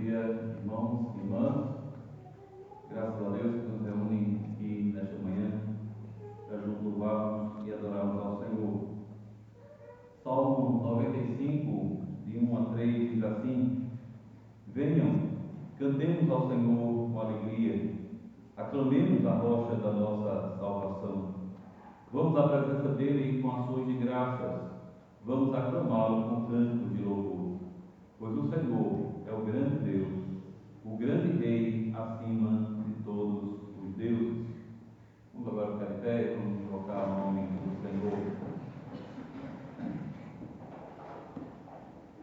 dia, irmãos e irmãs. Graças a Deus que nos reúne aqui nesta manhã para juntos louvarmos e adorarmos ao Senhor. Salmo 95, de 1 a 3, diz assim: Venham, cantemos ao Senhor com alegria, aclamemos a rocha da nossa salvação. Vamos à presença dele com ações de graças, vamos aclamá-lo com canto de louvor. Pois o Senhor é o grande Deus, o grande Rei acima de todos os deuses. Vamos agora ficar de pé e vamos invocar o nome do Senhor.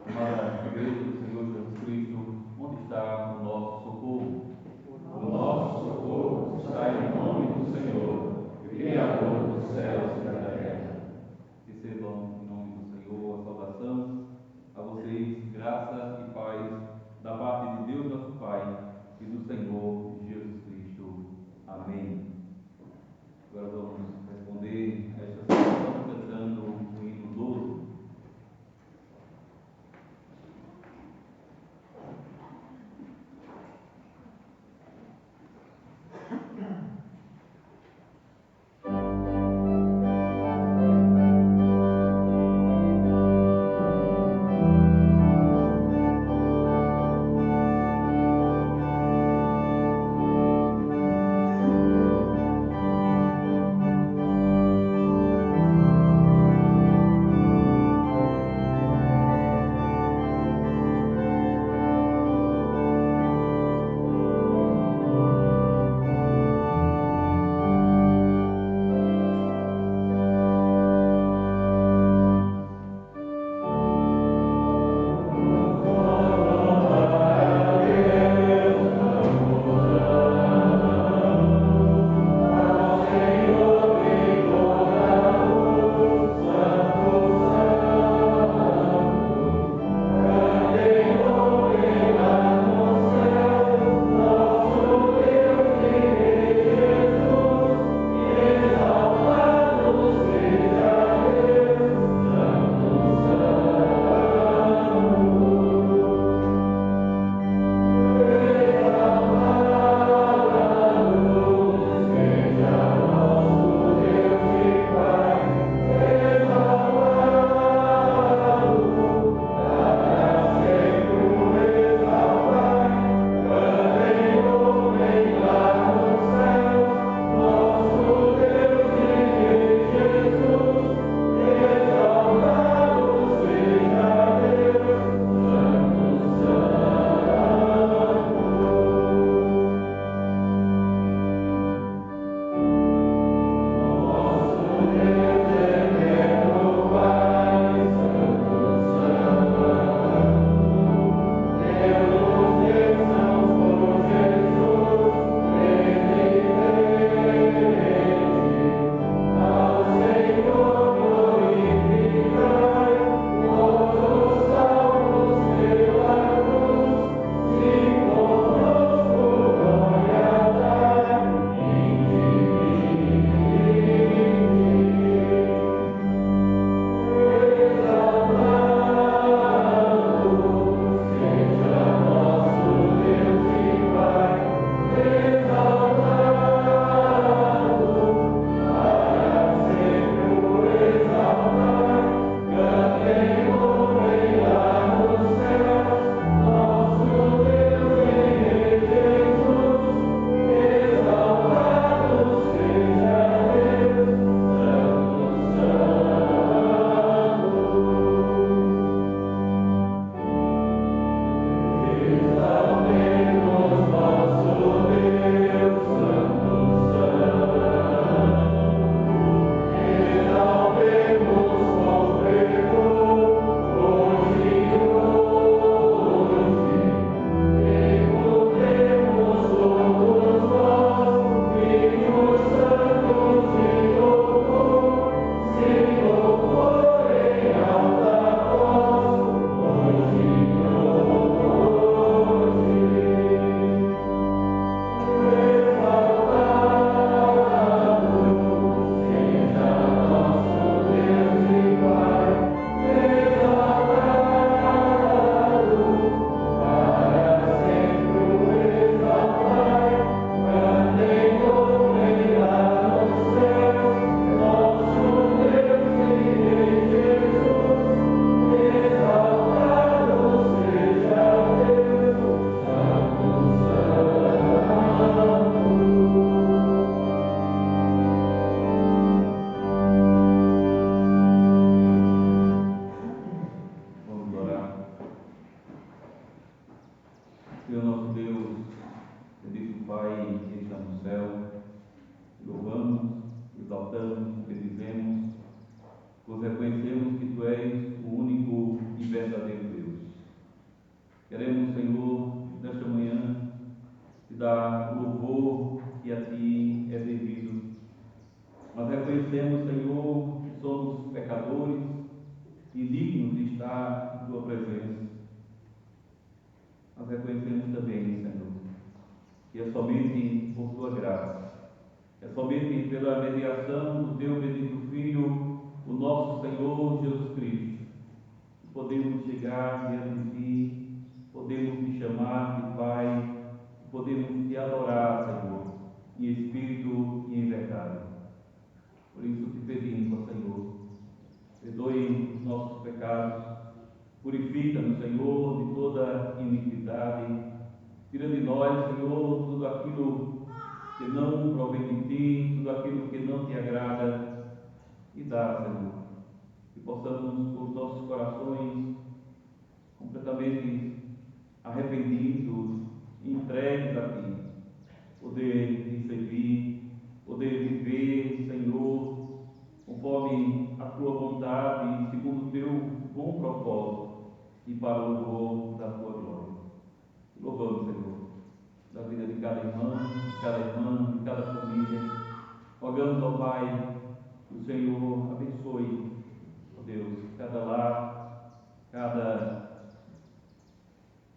Amada Igreja do Senhor Jesus Cristo, onde está o nosso socorro? O nosso socorro está em nome do Senhor, Criador dos céus e da terra. Recebam em nome do Senhor a saudação a vocês, graça e paz da parte de Deus nosso Pai e do Senhor Jesus Cristo. Amém. Agora vamos responder a esta saudação cantando o hino 12. Senhor nosso Deus, bendito Pai que está no céu, louvamos, exaltamos, bendizemos, pois reconhecemos que Tu és o único e verdadeiro Deus. Queremos, Senhor, nesta manhã, Te dar o louvor que a Ti é devido. Mas reconhecemos, Senhor, que somos pecadores e dignos de estar em Tua presença. Mas reconhecemos também, Senhor, que é somente por Tua graça, é somente pela mediação do Teu bendito Filho, o nosso Senhor Jesus Cristo, que podemos chegar diante de Ti, podemos Te chamar de Pai, podemos Te adorar, Senhor, em espírito e em verdade. Por isso Te pedimos, ó Senhor, perdoe os nossos pecados, purifica-nos, Senhor, de toda iniquidade. Tira de nós, Senhor, tudo aquilo que não provém de Ti, tudo aquilo que não Te agrada, e dá, Senhor, que possamos, com os nossos corações completamente arrependidos e entregues a Ti, poder Te servir, poder viver, Senhor, conforme a Tua vontade, segundo o Teu bom propósito e para o louvor da Tua glória. Louvamos, Senhor, da vida de cada irmão, de cada irmã, de cada família. Rogamos ao Pai que o Senhor abençoe, ó Deus, cada lar, cada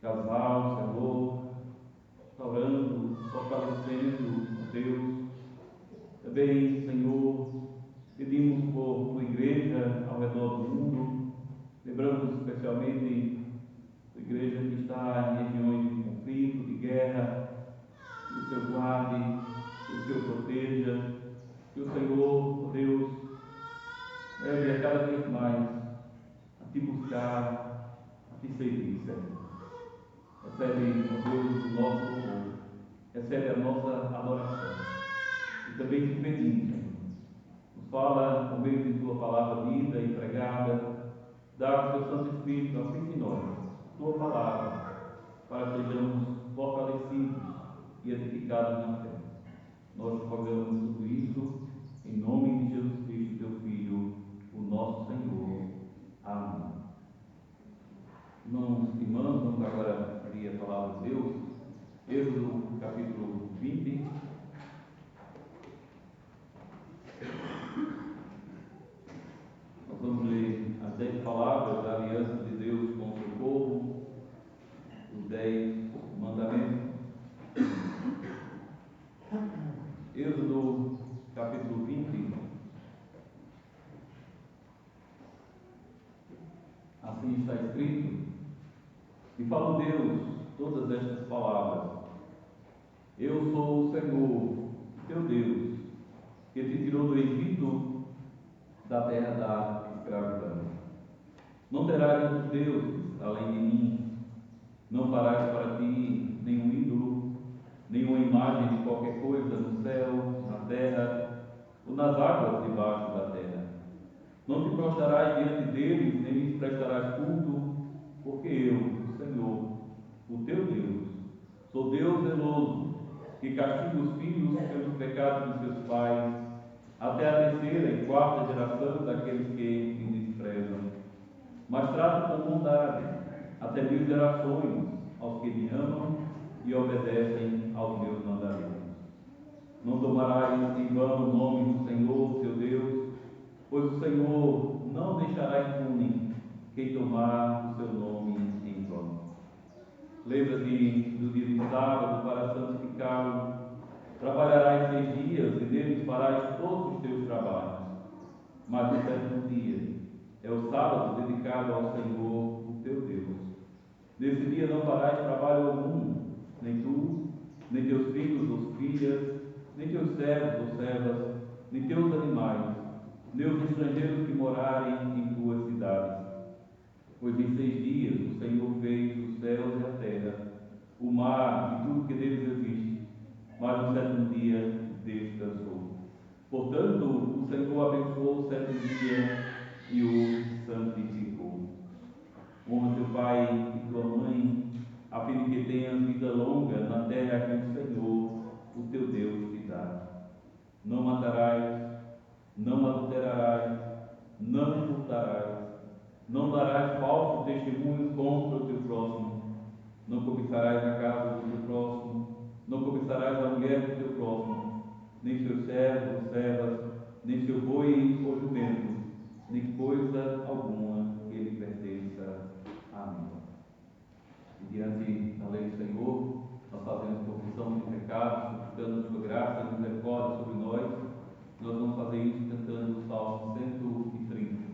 casal, Senhor, restaurando, fortalecendo, ó Deus. Também, Senhor, pedimos por tua igreja ao redor do mundo, lembramos especialmente a igreja que está em regiões de conflito, de guerra, que o Senhor guarde, que o Senhor proteja, que o Senhor, ó Deus, leve a cada vez mais a Te buscar, a Te servir, Senhor. Recebe, ó Deus, o nosso louvor, recebe a nossa adoração. E também Te pedimos, Senhor, nos fala por meio de Tua palavra lida e pregada, dá o Teu Santo Espírito, aplique em nós Tua palavra, para que sejamos fortalecidos e edificados na fé. Nós rogamos tudo isso em nome de Jesus Cristo, Teu Filho, o nosso Senhor. Amém. Irmãos e irmãs, vamos agora abrir a palavra de Deus. Êxodo capítulo 20. Nós vamos ler as 10 palavras da aliança de Deus com o seu povo, os 10 mandamentos. Êxodo capítulo 20. Assim está escrito: e falou Deus todas estas palavras: eu sou o Senhor, teu Deus, que te tirou do Egito, da terra da escravidão. Não terás outros deuses além de mim. Não farás para ti nenhum ídolo, nenhuma imagem de qualquer coisa no céu, na terra ou nas águas debaixo da terra. Não te prostrarás diante deles, nem lhes prestarás culto, porque eu, o Senhor, o teu Deus, sou Deus zeloso, que castiga os filhos pelos pecados de seus pais, até a terceira e quarta geração daqueles que me desprezam. Mas trato com bondade até 1000 gerações aos que me amam e obedecem aos meus mandamentos. Não tomarás em vão o nome do Senhor, teu Deus, pois o Senhor não deixará impune quem tomar o seu nome em vão. Lembra-te do dia de sábado para santificá-lo. Trabalharás 6 dias e neles farás todos os teus trabalhos. Mas o 7º dia é o sábado dedicado ao Senhor, o teu Deus. Nesse dia não farás trabalho algum, nem tu, nem teus filhos ou filhas, nem teus servos ou servas, nem teus animais, nem os estrangeiros que morarem em tuas cidades. Pois em 6 dias o Senhor fez os céus e a terra, o mar e tudo que neles existe, mas no 7º dia descansou. Portanto, o Senhor abençoou o 7º dia e o santificou. Honra teu pai e tua mãe, a fim de que tenhas vida vida longa na terra que o Senhor, o teu Deus, te dá. Não matarás, não adulterarás, não furtarás, não darás falso testemunho contra o teu próximo, não cobiçarás a casa do teu próximo, não cobiçarás a mulher do teu próximo, nem seus servos ou servas, nem seu boi ou jumento, nem coisa alguma que lhe pertença. Amém. E diante da lei do Senhor, nós fazemos confissão de pecados, suplicando a sua graça e misericórdia sobre nós. Nós vamos fazer isso cantando o Salmo 130.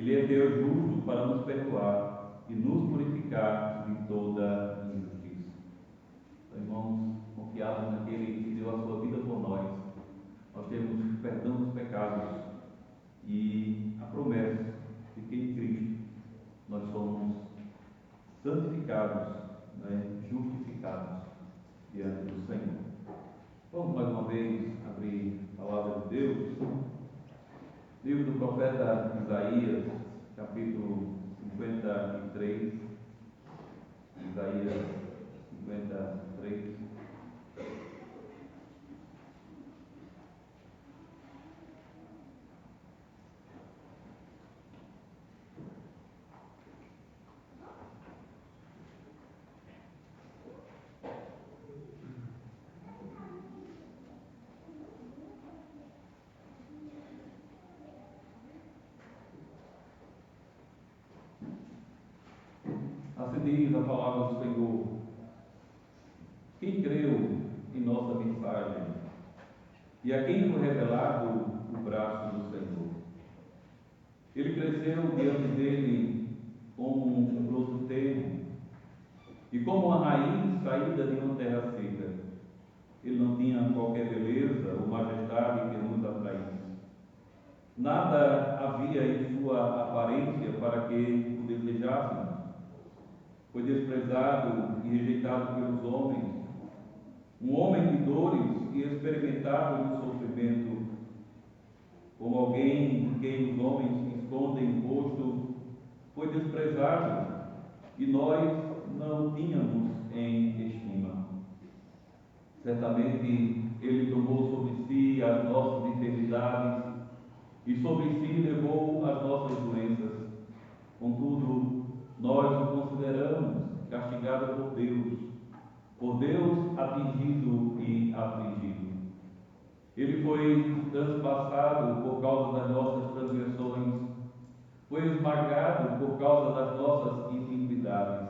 Ele é Deus justo para nos perdoar e nos purificar de toda injustiça. Então, irmãos, confiados naquele que deu a sua vida por nós temos perdão dos pecados e a promessa de que em Cristo nós somos santificados, justificados diante do Senhor. Vamos mais uma vez abrir a palavra de Deus. Livro do profeta Isaías, capítulo 53. Isaías 53. Assim diz a palavra do Senhor: quem creu em nossa mensagem e a quem foi revelado o braço do Senhor? Ele cresceu diante dele como um broto termo e como uma raiz saída de uma terra seca. Ele não tinha qualquer beleza ou majestade que nos atraísse. Nada havia em sua aparência para que o desejássemos. Foi desprezado e rejeitado pelos homens, um homem de dores e experimentado no sofrimento, como alguém de quem os homens escondem o rosto. Foi desprezado e nós não o tínhamos em estima. Certamente ele tomou sobre si as nossas enfermidades e sobre si levou as nossas doenças. Contudo, nós o consideramos castigado por Deus atingido e afligido. Ele foi transpassado por causa das nossas transgressões, foi esmagado por causa das nossas iniquidades.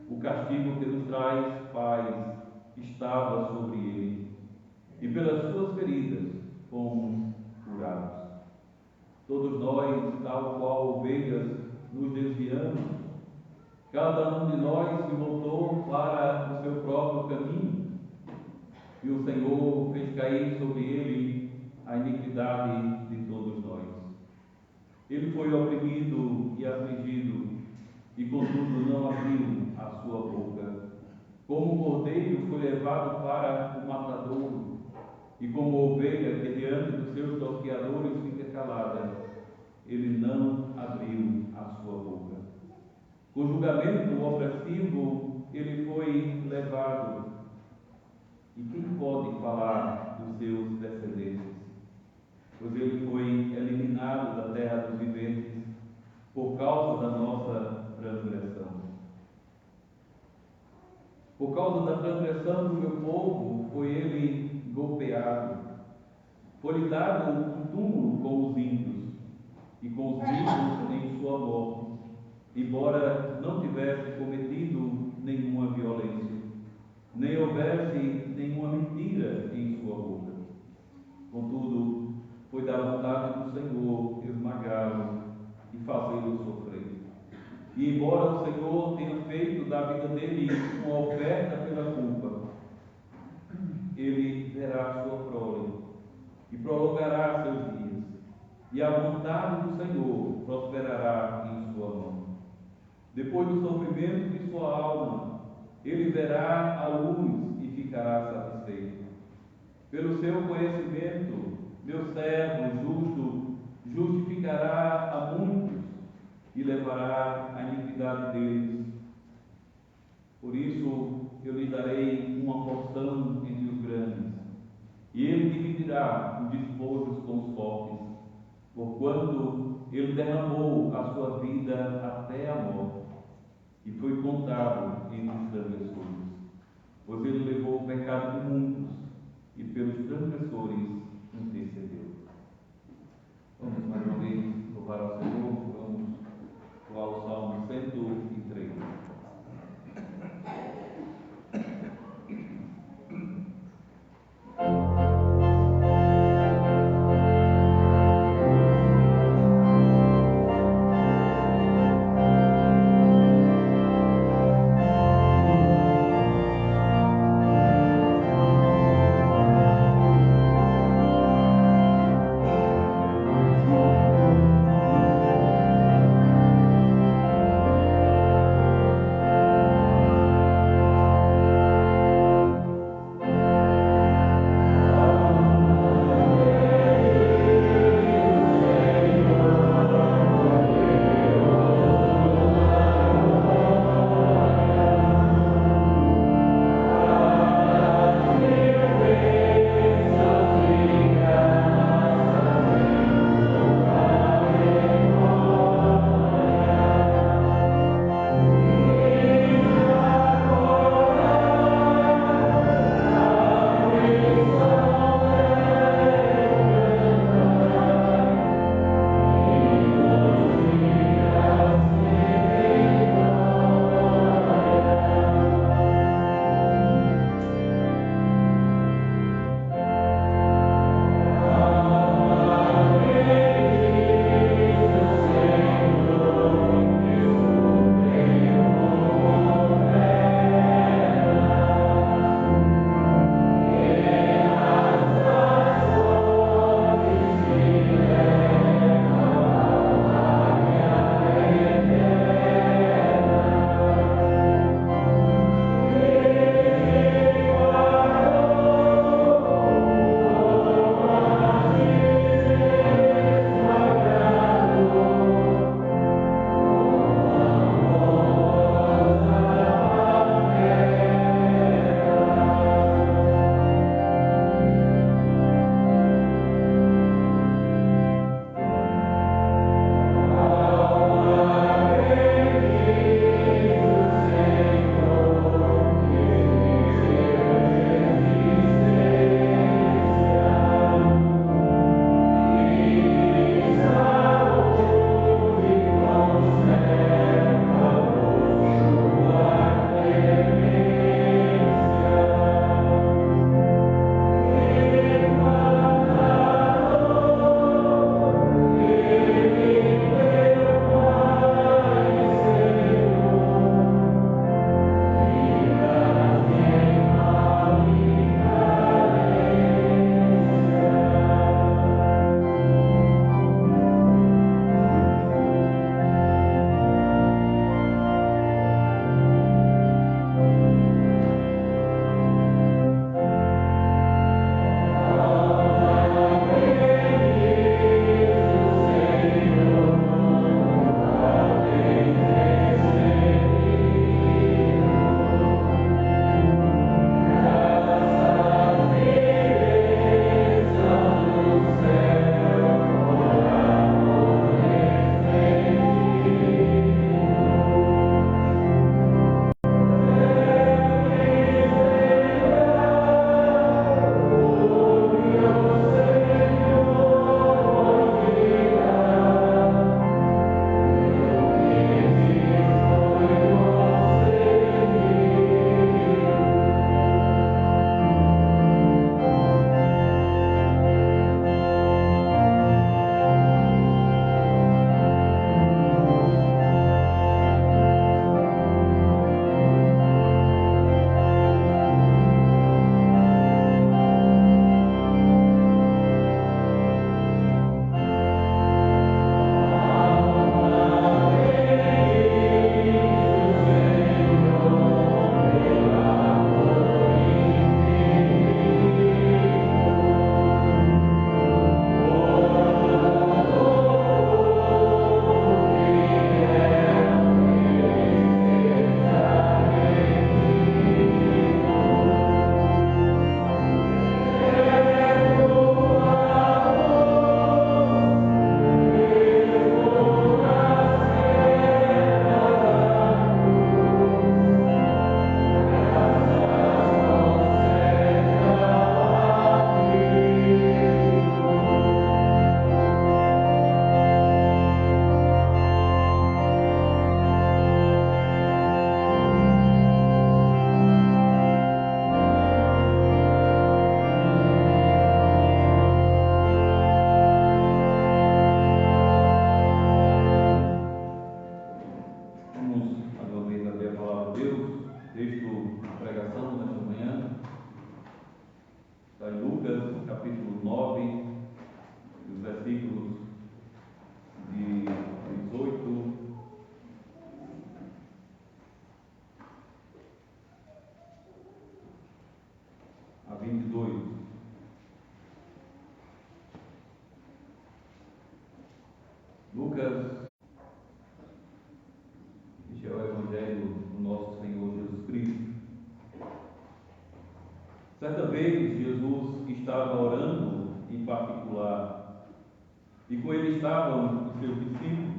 O castigo que nos traz paz estava sobre ele, e pelas suas feridas fomos curados. Todos nós, tal qual ovelhas, nos desviamos. Cada um de nós se voltou para o seu próprio caminho, e o Senhor fez cair sobre ele a iniquidade de todos nós. Ele foi oprimido e afligido, e contudo não abriu a sua boca. Como o cordeiro foi levado para o matadouro, e como ovelha que diante dos seus tosqueadores fica calada, ele não abriu a sua boca. Com julgamento opressivo ele foi levado. E quem pode falar dos seus descendentes? Pois ele foi eliminado da terra dos viventes por causa da nossa transgressão. Por causa da transgressão do meu povo foi ele golpeado. Foi-lhe dado um túmulo com os ímpios e com os vivos em sua morte, embora não tivesse cometido nenhuma violência, nem houvesse nenhuma mentira em sua boca. Contudo, foi da vontade do Senhor esmagá-lo e fazê-lo sofrer. E embora o Senhor tenha feito da vida dele uma oferta pela culpa, ele verá sua prole e prolongará seus dias, e a vontade do Senhor prosperará em sua mão. Depois do sofrimento de sua alma, ele verá a luz e ficará satisfeito. Pelo seu conhecimento, meu servo justo justificará a muitos e levará a iniquidade deles. Por isso eu lhe darei uma porção entre os grandes, e ele dividirá os despojos com os fortes, porquanto ele derramou a sua vida até a morte, e foi contado entre os transgressores. Pois ele levou o pecado de muitos, e pelos transgressores intercedeu. Vamos mais uma vez louvar ao Senhor. Vamos louvar o Salmo 103. Certa vez, Jesus estava orando em particular, e com ele estavam os seus discípulos.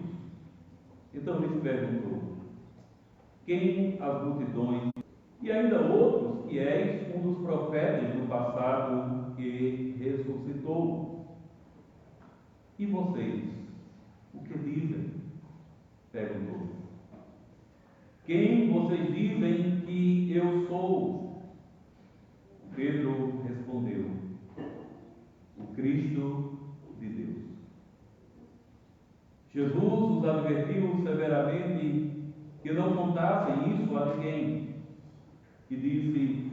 Então lhes perguntou: quem as multidões, e ainda outros, que és um dos profetas do passado que ressuscitou? E vocês, o que dizem? Perguntou. Quem vocês dizem que eu sou? Pedro respondeu: o Cristo de Deus. Jesus os advertiu severamente que não contassem isso a ninguém, e disse: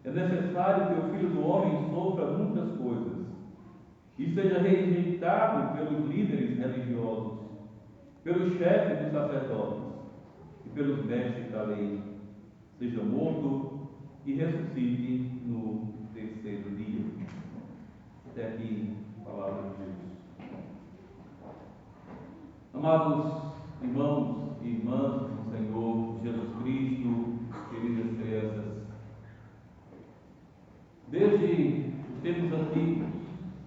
é necessário que o Filho do Homem sofra muitas coisas e seja rejeitado pelos líderes religiosos, pelos chefes dos sacerdotes e pelos mestres da lei, seja morto e ressuscite no terceiro dia. Até aqui a palavra de Deus. Amados irmãos e irmãs do Senhor Jesus Cristo, queridas crianças, desde os tempos antigos,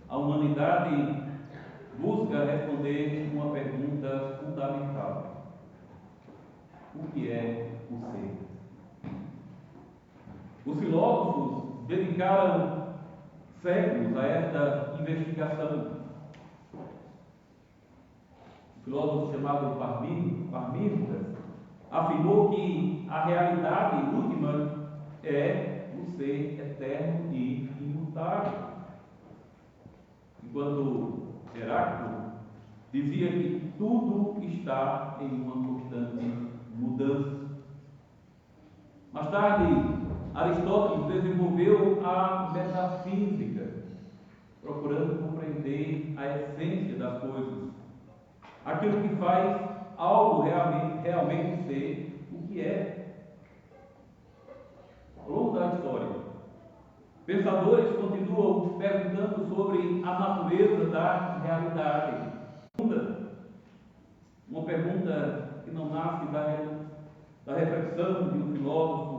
a humanidade busca responder uma pergunta fundamental: o que é o ser? Os filósofos dedicaram séculos a esta investigação. O filósofo chamado Parmênides afirmou que a realidade última é o ser eterno e imutável, enquanto Heráclito dizia que tudo está em uma constante mudança. Mais tarde, Aristóteles desenvolveu a metafísica, procurando compreender a essência das coisas, aquilo que faz algo realmente ser o que é. Ao longo da história, pensadores continuam perguntando sobre a natureza da realidade. Uma pergunta que não nasce da reflexão de um filósofo,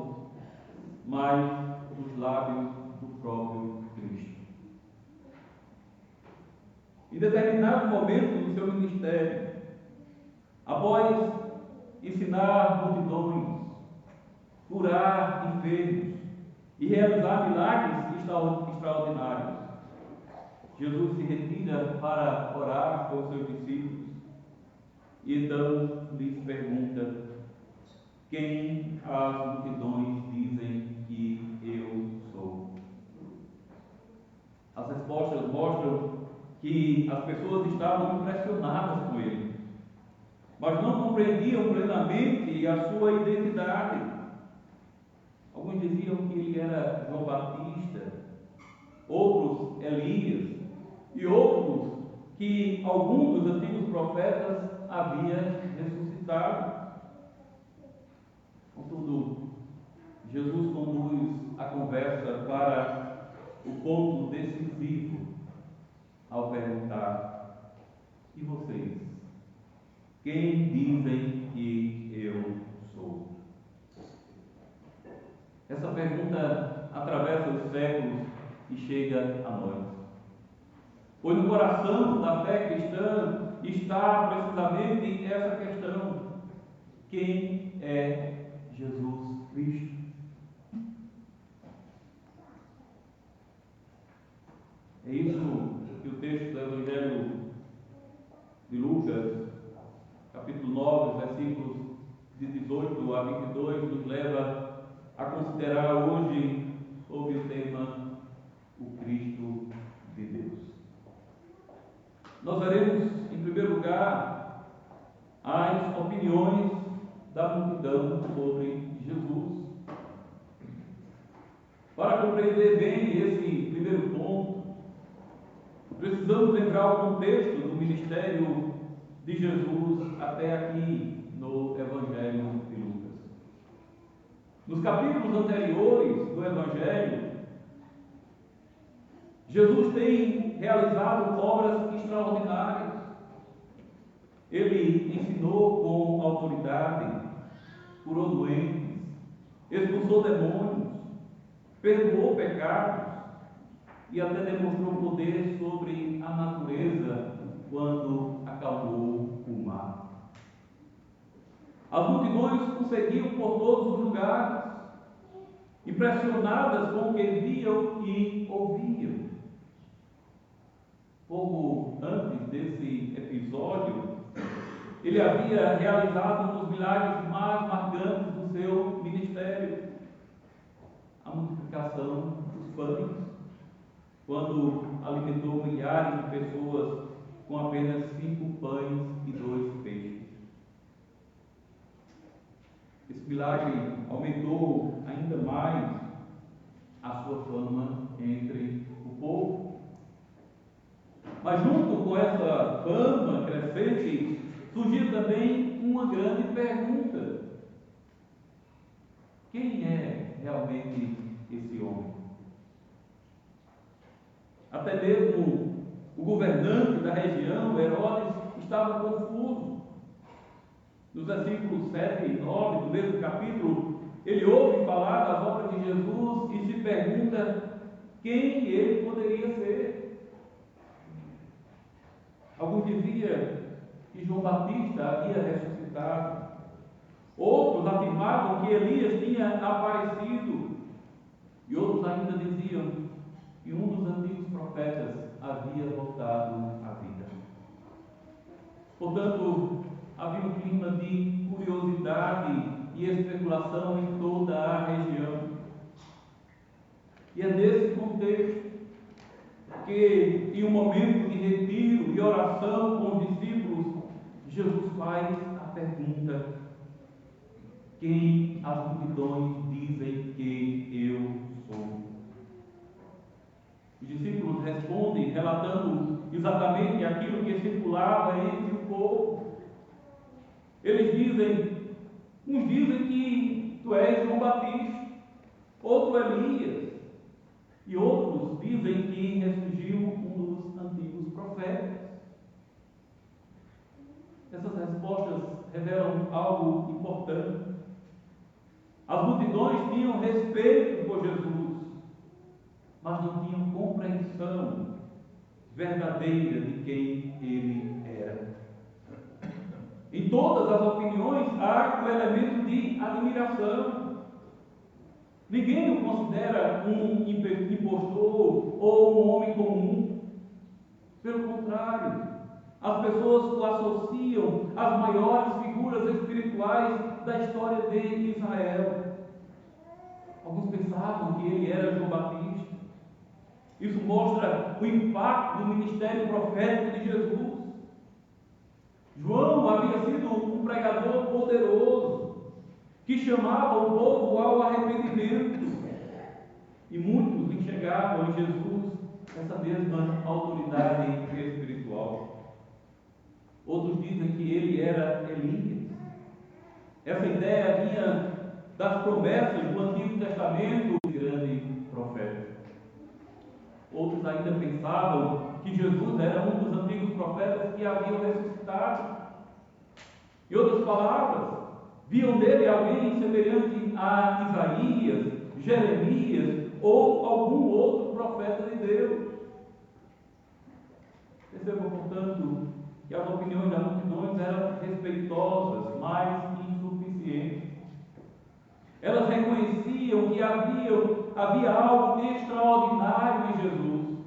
mas dos lábios do próprio Cristo. Em determinado momento do seu ministério, após ensinar multidões, curar enfermos e realizar milagres extraordinários, Jesus se retira para orar com os seus discípulos e então lhes pergunta: quem as multidões dizem que eu sou? As respostas mostram que as pessoas estavam impressionadas com ele, mas não compreendiam plenamente a sua identidade. Alguns diziam que ele era João Batista, outros Elias, e outros que algum dos antigos profetas havia ressuscitado. Contudo, Jesus conduz a conversa para o ponto decisivo ao perguntar: e vocês? Quem dizem que eu sou? Essa pergunta atravessa os séculos e chega a nós. Pois no coração da fé cristã está precisamente essa questão: quem é Jesus Cristo? É isso que o texto do Evangelho de Lucas, capítulo 9, versículos de 18 a 22, nos leva a considerar hoje sobre o tema o Cristo de Deus. Nós veremos, em primeiro lugar, as opiniões da multidão sobre Jesus. Para compreender bem esse primeiro ponto, precisamos lembrar o contexto do ministério de Jesus até aqui no Evangelho de Lucas. Nos capítulos anteriores do Evangelho, Jesus tem realizado obras extraordinárias. Ele ensinou com autoridade, curou doentes, expulsou demônios, perdoou pecados e até demonstrou poder sobre a natureza quando acalmou o mar. As multidões o seguiam por todos os lugares, impressionadas com o que viam e ouviam. Pouco antes desse episódio, ele havia realizado um dos milagres mais marcantes do seu ministério, a multiplicação dos pães, quando alimentou milhares de pessoas com apenas 5 pães e 2 peixes. Esse milagre aumentou ainda mais a sua fama entre o povo. Mas junto com essa fama crescente, surgiu também uma grande pergunta: quem é realmente esse homem? Até mesmo o governante da região, Herodes, estava confuso. Nos versículos 7 e 9 do mesmo capítulo, ele ouve falar das obras de Jesus e se pergunta quem ele poderia ser. Alguns diziam que João Batista havia ressuscitado. Outros afirmavam que Elias tinha aparecido. E outros ainda diziam que um dos antigos profetas havia voltado à vida. Portanto, havia um clima de curiosidade e especulação em toda a região. E é nesse contexto que, em um momento de retiro e oração com os discípulos, Jesus faz a pergunta: quem as multidões dizem que eu sou? Os discípulos respondem relatando exatamente aquilo que circulava entre o povo. Eles dizem, uns dizem que tu és João Batista, outro Elias, e outros dizem que ressurgiu um dos antigos profetas. Essas respostas revelam algo importante. As multidões tinham respeito por Jesus, mas não tinham compreensão verdadeira de quem ele era. Em todas as opiniões há um elemento de admiração. Ninguém o considera um impostor ou um homem comum. Pelo contrário, as pessoas o associam às maiores figuras espirituais da história de Israel. Alguns pensavam que ele era João Batista. Isso mostra o impacto do ministério profético de Jesus. João havia sido um pregador poderoso, que chamava o povo ao arrependimento. E muitos enxergavam em Jesus essa mesma autoridade espiritual. Outros dizem que ele era Elias. Essa ideia vinha das promessas do Antigo Testamento do grande profeta. Outros ainda pensavam que Jesus era um dos antigos profetas que haviam ressuscitado. Em outras palavras, viam nele alguém semelhante a Isaías, Jeremias ou algum outro profeta de Deus. Percebam, portanto, que as opiniões das multidões eram respeitosas, mas insuficientes. Elas reconheciam que havia algo extraordinário em Jesus,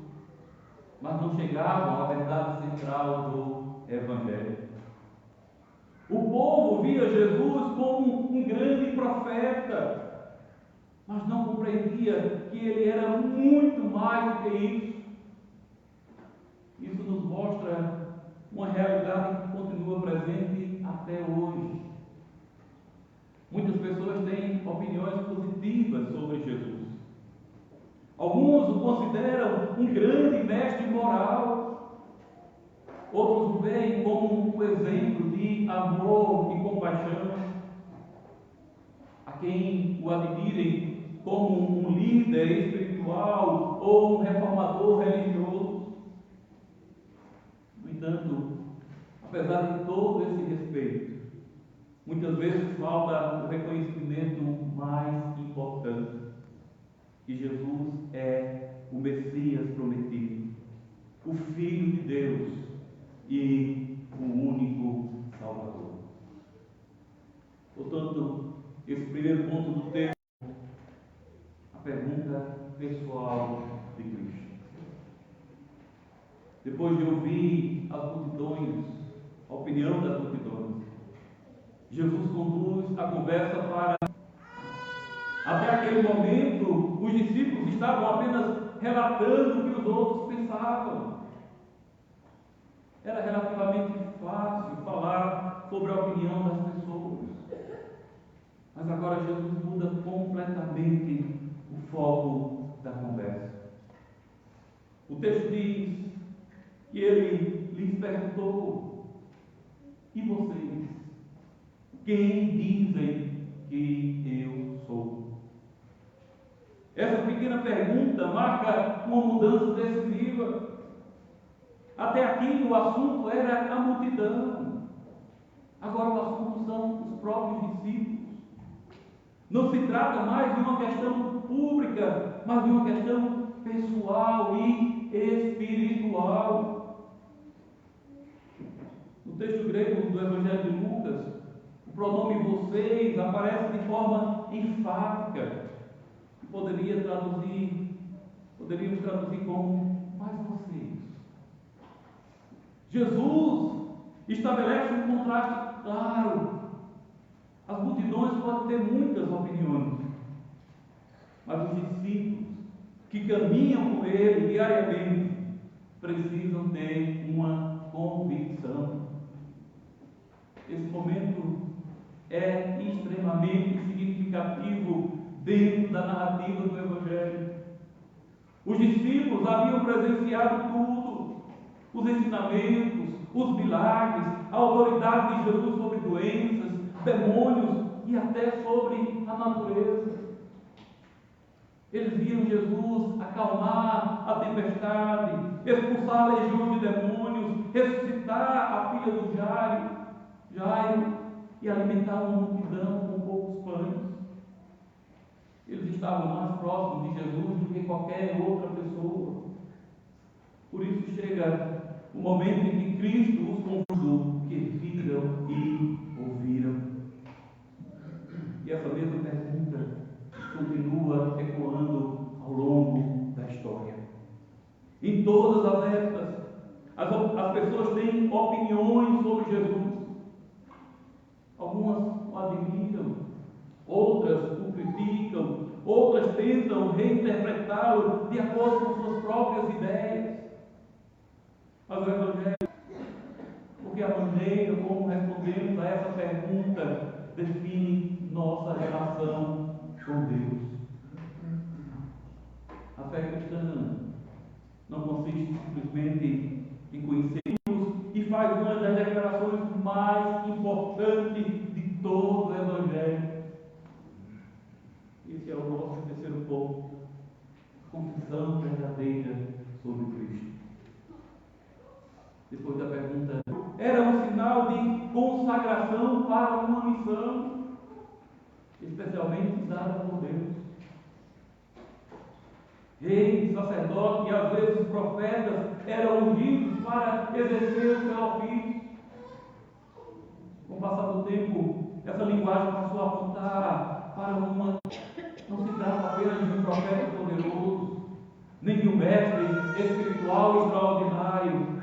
mas não chegavam à verdade central do Evangelho. O povo via Jesus como um grande profeta, mas não compreendia que ele era muito mais do que isso. Isso nos mostra uma realidade que continua presente até hoje. Muitas pessoas têm opiniões positivas sobre Jesus. Alguns o consideram um grande mestre moral. Outros o veem como um exemplo de amor e compaixão. Há quem o admirem como um líder espiritual ou um reformador religioso. No entanto, apesar de todo esse respeito, muitas vezes falta o reconhecimento mais importante. que Jesus é o Messias prometido, o Filho de Deus e o único Salvador. Portanto, esse primeiro ponto do texto, a pergunta pessoal de Cristo. Depois de ouvir as multidões, a opinião das multidões, Jesus conduz a conversa para... Até aquele momento, os discípulos estavam apenas relatando o que os outros pensavam. Era relativamente fácil falar sobre a opinião das pessoas. Mas agora Jesus muda completamente o foco da conversa. O texto diz que ele lhes perguntou: e vocês? Quem dizem que eu sou? Essa pequena pergunta marca uma mudança decisiva. Até aqui o assunto era a multidão. Agora o assunto são os próprios discípulos. Não se trata mais de uma questão pública, mas de uma questão pessoal e espiritual. No texto grego do Evangelho de Lucas, o pronome vocês aparece de forma enfática. Poderíamos traduzir como mais vocês. Jesus estabelece um contraste claro. As multidões podem ter muitas opiniões, mas os discípulos que caminham com ele diariamente precisam ter uma convicção. Esse momento é extremamente significativo dentro da narrativa do Evangelho. Os discípulos haviam presenciado tudo: os ensinamentos, os milagres, a autoridade de Jesus sobre doenças, demônios e até sobre a natureza. Eles viram Jesus acalmar a tempestade, expulsar legiões de demônios, ressuscitar a filha do Jairo e alimentar uma multidão com poucos pães. Eles estavam mais próximos de Jesus do que qualquer outra pessoa. Por isso chega o momento em que Cristo os convidou, que viram e ouviram. E essa mesma pergunta continua ecoando ao longo da história. Em todas as épocas, as pessoas têm opiniões sobre Jesus. Algumas o admiram, outras o criticam, outras tentam reinterpretá-lo de acordo com suas próprias ideias. Mas o Evangelho, porque a maneira como respondemos a essa pergunta define nossa relação com Deus. A fé cristã não consiste simplesmente em conhecer Deus e faz uma das declarações mais importantes de todo o Evangelho. Esse é o nosso terceiro ponto: confissão verdadeira sobre Cristo. Depois da pergunta, era um sinal de consagração para uma missão, especialmente dada por Deus. Reis, sacerdotes e às vezes profetas eram ungidos para exercer o seu ofício. Com o passar do tempo, essa linguagem passou a apontar para uma... Não se trata apenas de um profeta poderoso, nem de um mestre espiritual extraordinário.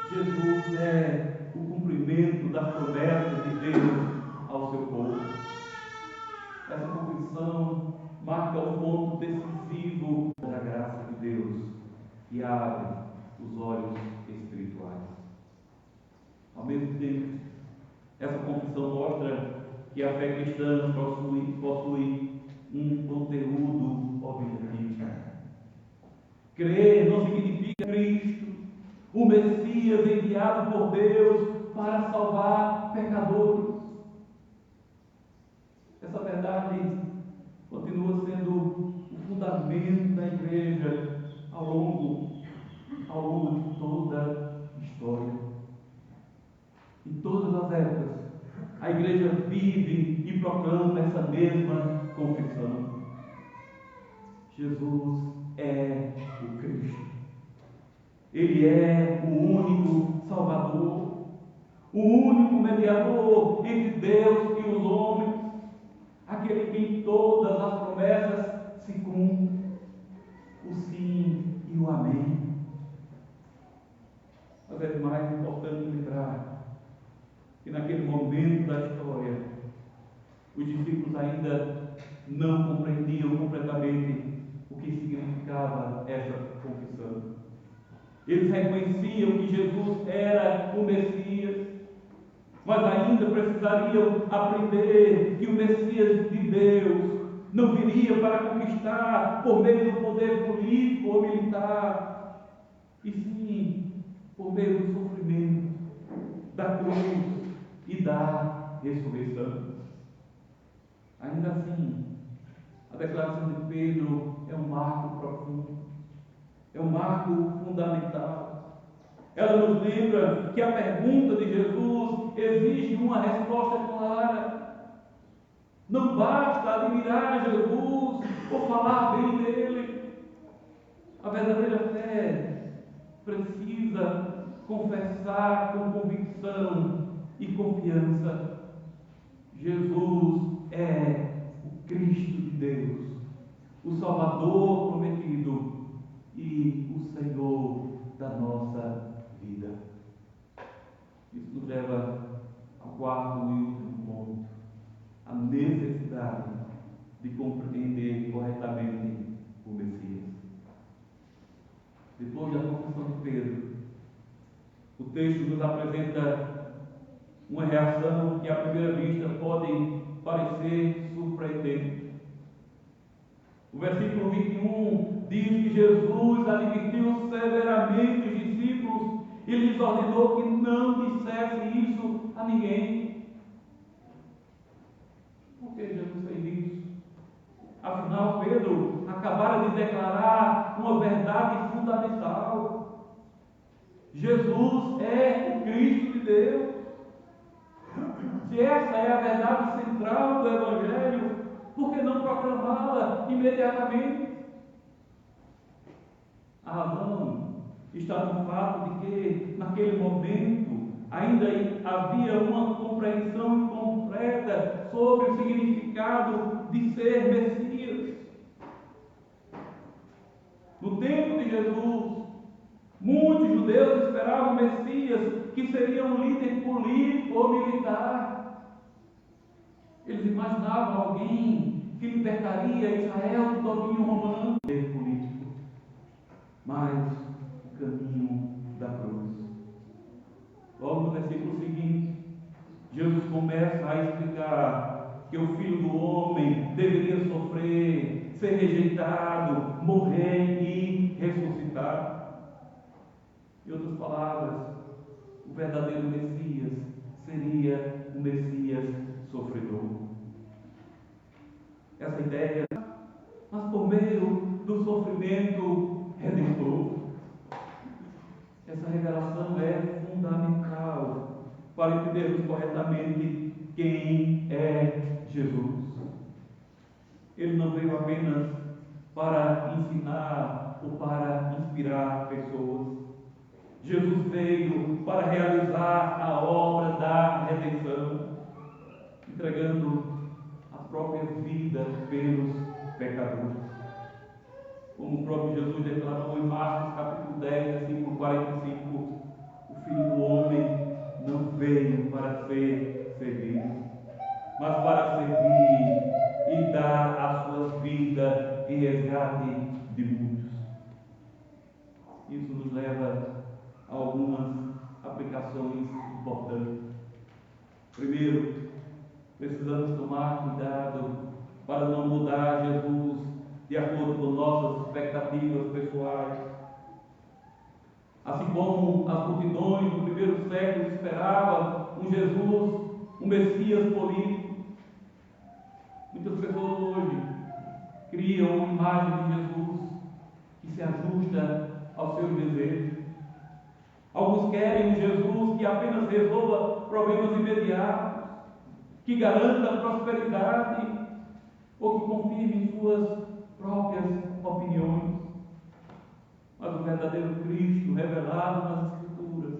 Jesus é o cumprimento das promessas de Deus ao seu povo. Essa convicção marca um ponto decisivo da graça de Deus e abre os olhos espirituais. Ao mesmo tempo, essa confissão mostra que a fé cristã possui um conteúdo objetivo. Crer não significa Cristo, o Messias enviado por Deus para salvar pecadores. Essa verdade continua sendo o fundamento da igreja ao longo de toda a história. Em todas as épocas, a igreja vive e proclama essa mesma confissão. Jesus é o Cristo. Ele é o único Salvador, o único mediador entre Deus e os homens, aquele que em todas as promessas se cumpre, o sim e o amém. Mas é mais importante lembrar que naquele momento da história, os discípulos ainda não compreendiam completamente o que significava essa confissão. Eles reconheciam que Jesus era o Messias, mas ainda precisariam aprender que o Messias de Deus não viria para conquistar por meio do poder político ou militar, e sim por meio do sofrimento, da cruz e da ressurreição. Ainda assim, a declaração de Pedro é um marco profundo, é um marco fundamental. Ela nos lembra que a pergunta de Jesus exige uma resposta clara. Não basta admirar Jesus ou falar bem dele. A verdadeira fé precisa confessar com convicção e confiança: Jesus é o Cristo de Deus, o Salvador prometido e o Senhor da nossa vida. Isso nos leva ao quarto e último ponto: a necessidade de compreender corretamente o Messias. Depois da confissão de Pedro, o texto nos apresenta uma reação que à primeira vista pode parecer surpreendente. O versículo 21 diz que Jesus advertiu severamente os discípulos e lhes ordenou que não dissesse isso a ninguém. Por que Jesus fez isso? Afinal, Pedro acabara de declarar uma verdade fundamental: Jesus é o Cristo de Deus. Se essa é a verdade central do Evangelho, por que não proclamá-la imediatamente? A razão está no fato de que, naquele momento, ainda havia uma compreensão incompleta sobre o significado de ser Messias. No tempo de Jesus, muitos judeus esperavam o Messias, que seria um líder político ou militar. Eles imaginavam alguém que libertaria Israel do domínio romano, político. Mas o caminho da cruz. Logo no versículo seguinte, Jesus começa a explicar que o Filho do Homem deveria sofrer, ser rejeitado, morrer e ressuscitar. Em outras palavras, o verdadeiro Messias seria um Messias sofredor. Essa ideia, mas por meio do sofrimento redentor. Essa revelação é fundamental para entendermos corretamente quem é Jesus. Ele não veio apenas para ensinar ou para inspirar pessoas. Jesus veio para realizar a obra da redenção, entregando a própria vida pelos pecadores. Como o próprio Jesus declarou em Marcos capítulo 10, versículo 45, o Filho do Homem não veio para ser servido, mas para servir e dar a sua vida em resgate de muitos. Isso nos leva a algumas aplicações importantes. Primeiro, precisamos tomar cuidado para não mudar Jesus de acordo com nossas expectativas pessoais. Assim como as multidões do primeiro século esperavam um Jesus, um Messias político, muitas pessoas hoje criam uma imagem de Jesus que se ajusta aos seus desejos. Alguns querem um Jesus que apenas resolva problemas imediatos, que garanta prosperidade ou que confirme suas próprias opiniões, mas o verdadeiro Cristo revelado nas Escrituras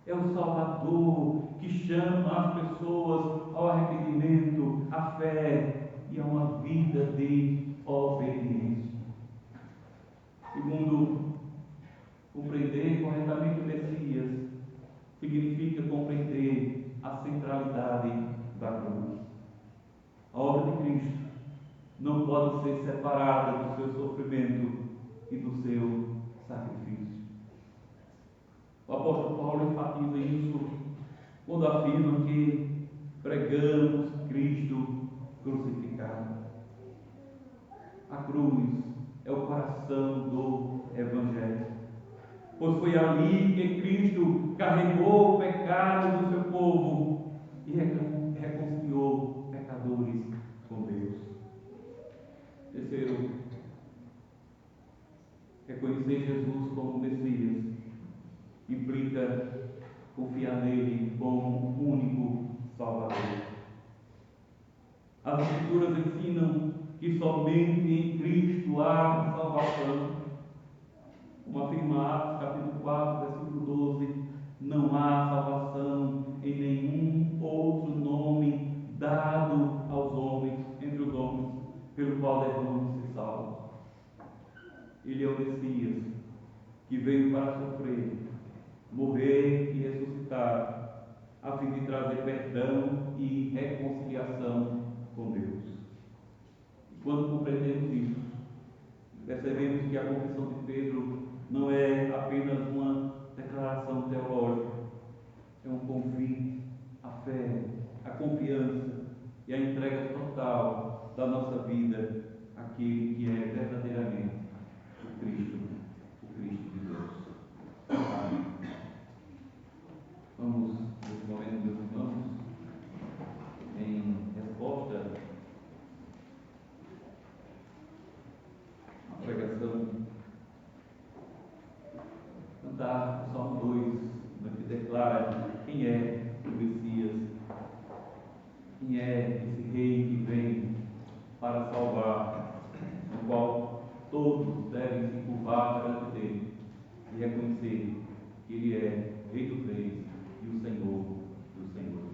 é o Salvador que chama as pessoas ao arrependimento, à fé e a uma vida de obediência. Segundo, compreender corretamente o Messias significa compreender a centralidade da cruz. A obra de Cristo não pode ser separada do seu sofrimento e do seu sacrifício. O apóstolo Paulo enfatiza isso quando afirma que pregamos Cristo crucificado. A cruz é o coração do Evangelho, pois foi ali que Cristo carregou o pecado do seu povo e reconciliou pecadores com Deus. Terceiro, reconhecer Jesus como Messias implica confiar nele como único Salvador. As Escrituras ensinam que somente em Cristo há salvação. Como afirma Atos capítulo 4, versículo 12, não há salvação em nenhum outro nome dado aos homens, entre os homens, pelo qual devemos ser salvos. Ele é o Messias que veio para sofrer, morrer e ressuscitar, a fim de trazer perdão e reconciliação com Deus. E quando compreendemos isso, percebemos que a confissão de Pedro não é apenas uma declaração teológica, é um convite à fé, à confiança e à entrega total da nossa vida àquele que é verdadeiramente o Cristo de Deus. Amém. Vamos, nesse momento, meus irmãos, em resposta à pregação, cantar o Salmo 2, que declara quem é o Messias, quem é esse rei que vem para salvar, no qual todos devem se curvar perante dele e reconhecer que ele é Rei dos Reis e o Senhor dos Senhores.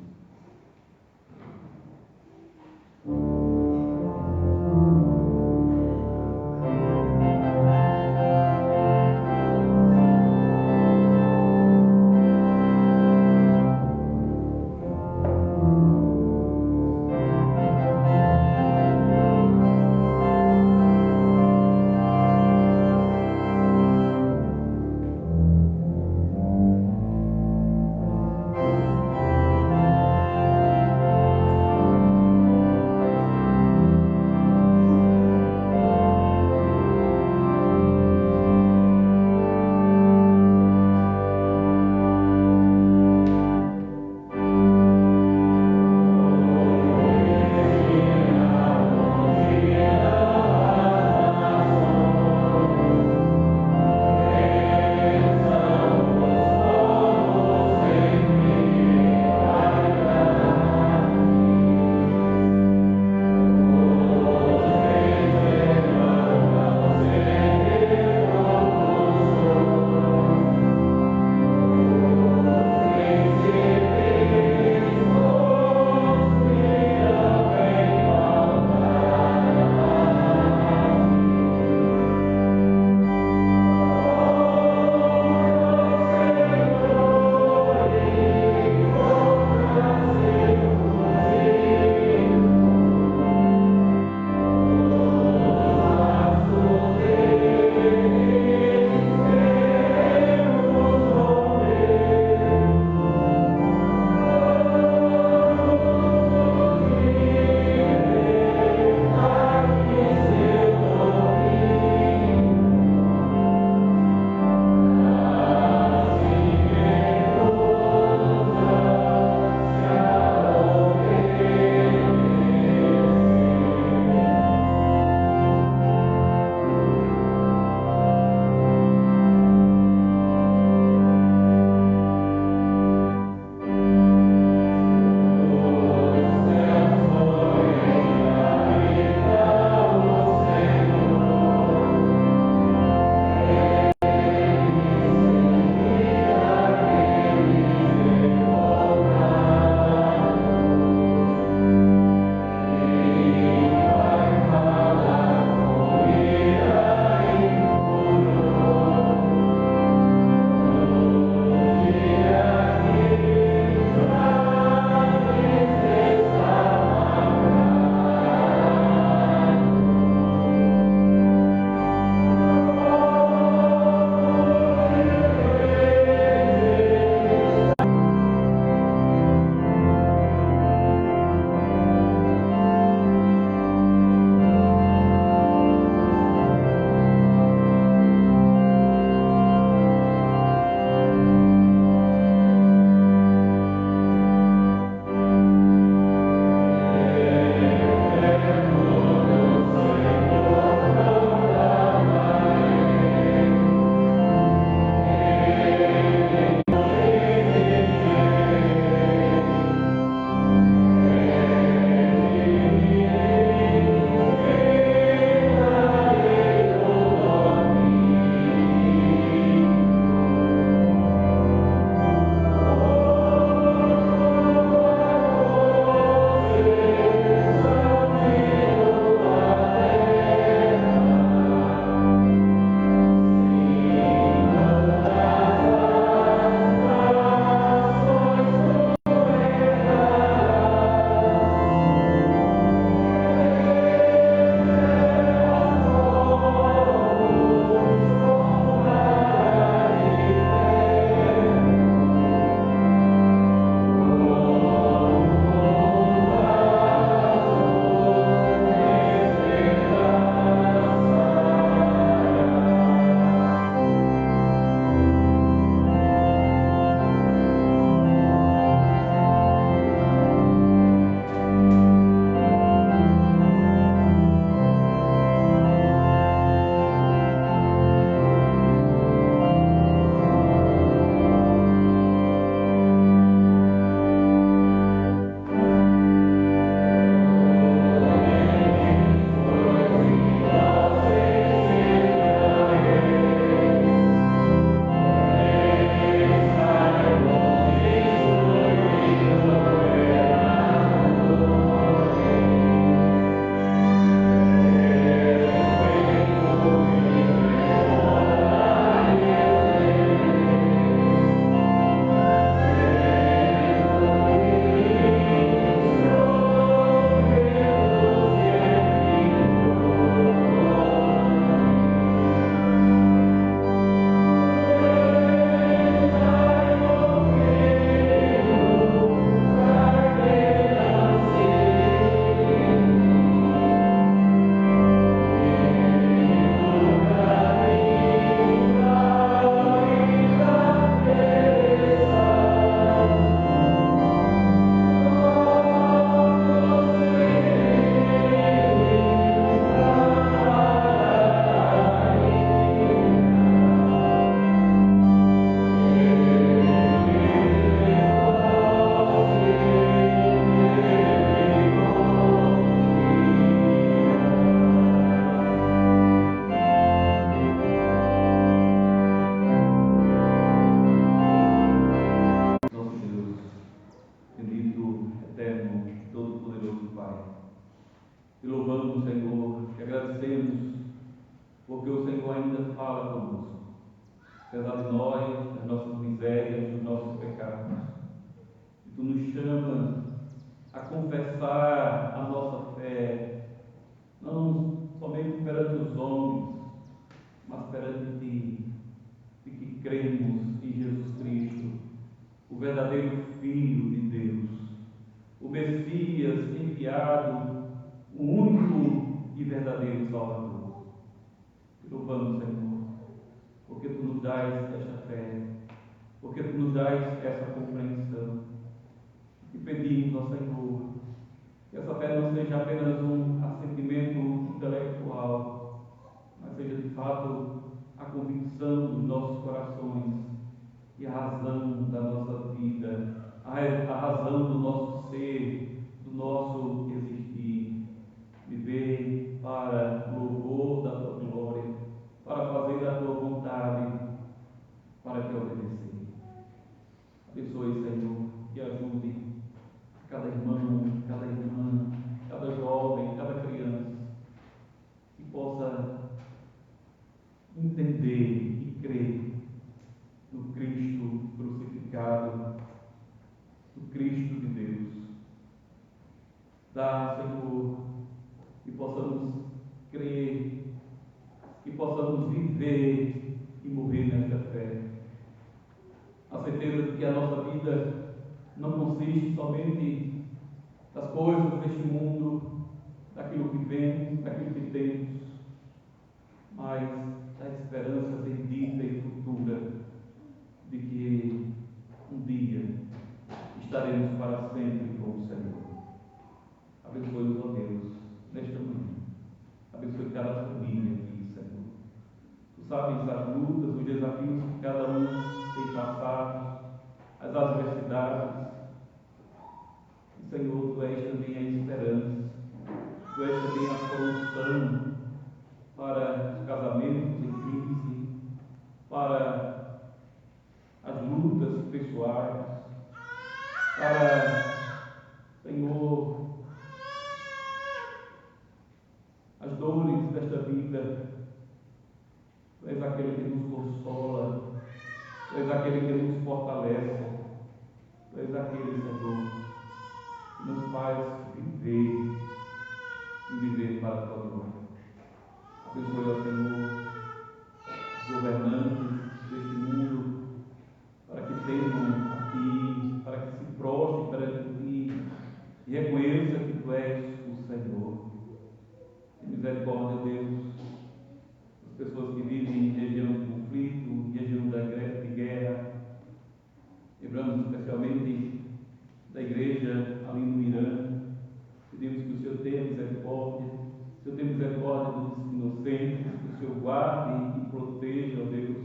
fala conosco, apesar de nós, das nossas misérias, dos nossos pecados. E Tu nos chamas a confessar a nossa fé, não somente perante os homens, mas perante Ti, de que cremos em Jesus Cristo, o verdadeiro Filho de Deus, o Messias enviado, o único e verdadeiro Salvador. Te louvamos, Senhor, porque Tu nos dás esta fé, porque Tu nos dás essa compreensão. E pedimos ao Senhor que essa fé não seja apenas um assentimento intelectual, mas seja de fato a convicção dos nossos corações e a razão da nossa vida, a razão do nosso ser, do nosso existir. Viver para o louvor da Tua glória, para fazer a Tua vontade, para Te obedecer. Abençoe, Senhor, e ajude cada irmão, cada irmã, cada jovem, cada criança, que possa entender e crer no Cristo crucificado, no Cristo de Deus. Dá, Senhor, que possamos crer, que possamos viver e morrer nesta fé. A certeza de que a nossa vida não consiste somente das coisas deste mundo, daquilo que vemos, daquilo que temos, mas da esperança bendita e futura de que um dia estaremos para sempre com o Senhor. Abençoe-nos, ó Deus, nesta manhã. Abençoe cada família aqui, Senhor. Tu sabes as lutas, os desafios que cada um tem passado, as adversidades. E, Senhor, Tu és também a esperança. Tu és também a solução para os casamentos em crise, para as lutas pessoais, para, Senhor, as dores desta vida. Tu és aquele que nos consola, Tu és aquele que nos fortalece, Tu és aquele, Senhor, que nos faz viver e viver para a Tua glória. Abençoe, ó Senhor, os governantes deste mundo, para que temam a Ti, para que se prostrem perante Ti e reconheça que Tu és o Senhor. Tem misericórdia, Deus, as pessoas que vivem em região de conflito, em região de guerra. Lembramos especialmente da igreja ali no Irã. Pedimos que o Senhor tenha misericórdia, que o Senhor tenha misericórdia dos inocentes, que o Senhor guarde e proteja, ó Deus.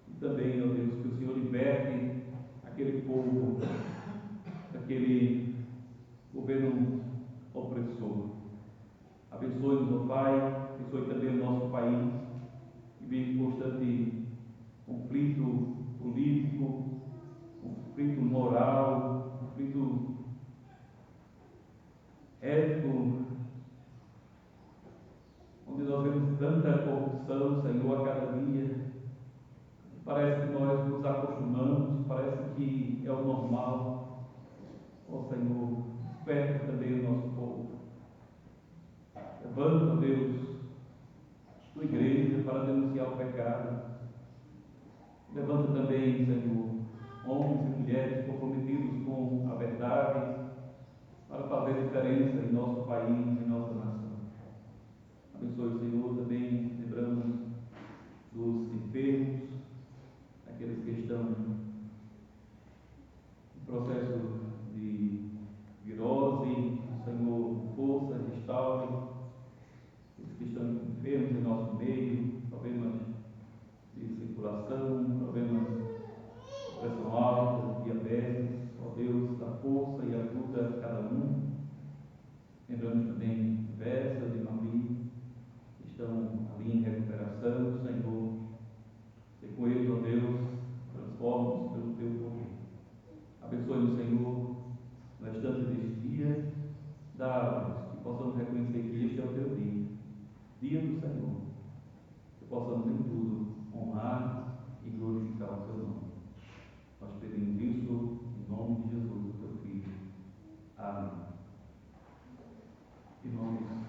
E também, ó Deus, que o Senhor liberte aquele povo daquele governo opressor. Abençoe-nos, ó Pai, abençoe também o nosso país, que vive em constante conflito político, conflito moral, conflito ético, onde nós vemos tanta corrupção, Senhor, a cada dia. Parece que nós nos acostumamos, parece que é o normal. Ó Senhor, desperta também o nosso povo. Levanta, Deus, Tua igreja para denunciar o pecado. Levanta também, Senhor, homens e mulheres comprometidos com a verdade para fazer diferença em nosso país, em nossa nação. Abençoe, Senhor, também lembramos dos enfermos, aqueles que estão em processo de virose. Senhor, força, restaure aqueles que estão enfermos em nosso meio, problemas de circulação, problemas de pressão alta, diabetes. Ó Deus, dá força e ajuda a cada um. Lembramos também de Versa, de Mavi, que estão ali em recuperação. Senhor, se com eles, ó Deus, transforma-nos pelo Teu poder. Abençoe-nos, Senhor, no restante deste dia. Dá-nos que possamos reconhecer que este é o Teu dia, dia do Senhor. Que possamos em tudo honrar e glorificar o teu nome. Nós pedimos isso em nome de Jesus, o teu Filho. Amém. Em nome